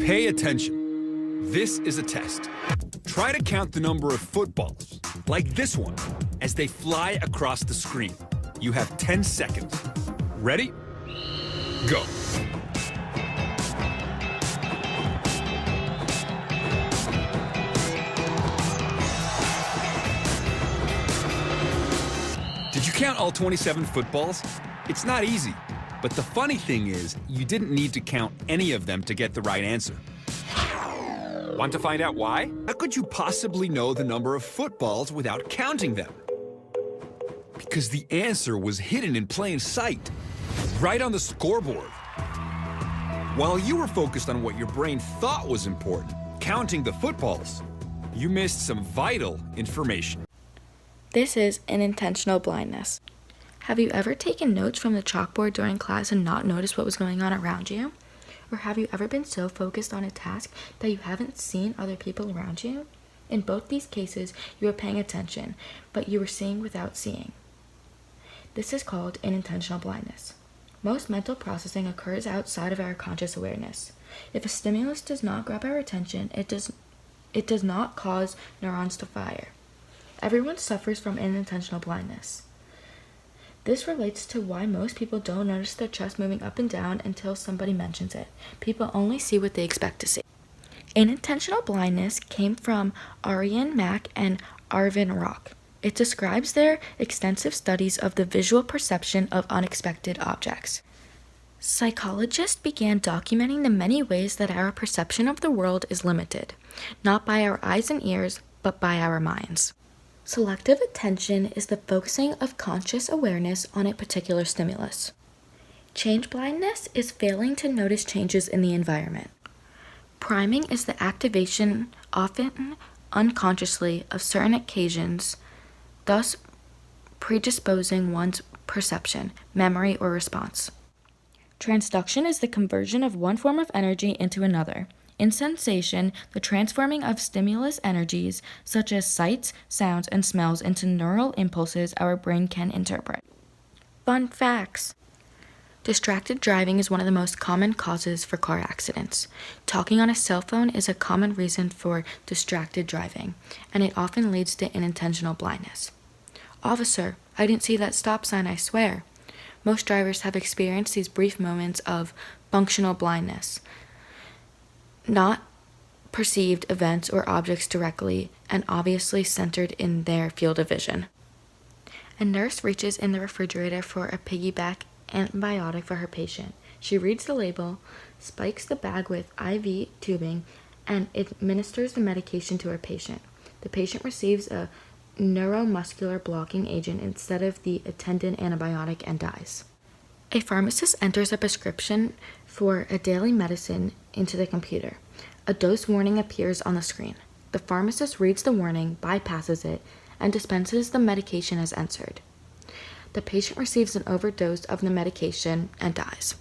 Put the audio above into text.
Pay attention. This is a test. Try to count the number of footballs, like this one, as they fly across the screen. You have 10 seconds. Ready? Go. Did you count all 27 footballs? It's not easy, but the funny thing is, you didn't need to count any of them to get the right answer. Want to find out why? How could you possibly know the number of footballs without counting them? Because the answer was hidden in plain sight, right on the scoreboard. While you were focused on what your brain thought was important, counting the footballs, you missed some vital information. This is unintentional blindness. Have you ever taken notes from the chalkboard during class and not noticed what was going on around you? Or have you ever been so focused on a task that you haven't seen other people around you? In both these cases, you were paying attention, but you were seeing without seeing. This is called unintentional blindness. Most mental processing occurs outside of our conscious awareness. If a stimulus does not grab our attention, it does not cause neurons to fire. Everyone suffers from unintentional blindness. This relates to why most people don't notice their chest moving up and down until somebody mentions it. People only see what they expect to see. Unintentional blindness came from Aryan Mack and Arvin Rock. It describes their extensive studies of the visual perception of unexpected objects. Psychologists began documenting the many ways that our perception of the world is limited, not by our eyes and ears, but by our minds. Selective attention is the focusing of conscious awareness on a particular stimulus. Change blindness is failing to notice changes in the environment. Priming is the activation, often unconsciously, of certain occasions, thus predisposing one's perception, memory, or response. Transduction is the conversion of one form of energy into another. In sensation, the transforming of stimulus energies, such as sights, sounds, and smells, into neural impulses our brain can interpret. Fun facts. Distracted driving is one of the most common causes for car accidents. Talking on a cell phone is a common reason for distracted driving, and it often leads to unintentional blindness. Officer, I didn't see that stop sign, I swear. Most drivers have experienced these brief moments of functional blindness, not perceived events or objects directly and obviously centered in their field of vision. A nurse reaches in the refrigerator for a piggyback antibiotic for her patient. She reads the label, spikes the bag with IV tubing, and administers the medication to her patient. The patient receives a neuromuscular blocking agent instead of the attendant antibiotic and dies. A pharmacist enters a prescription for a daily medicine into the computer. A dose warning appears on the screen. The pharmacist reads the warning, bypasses it, and dispenses the medication as entered. The patient receives an overdose of the medication and dies.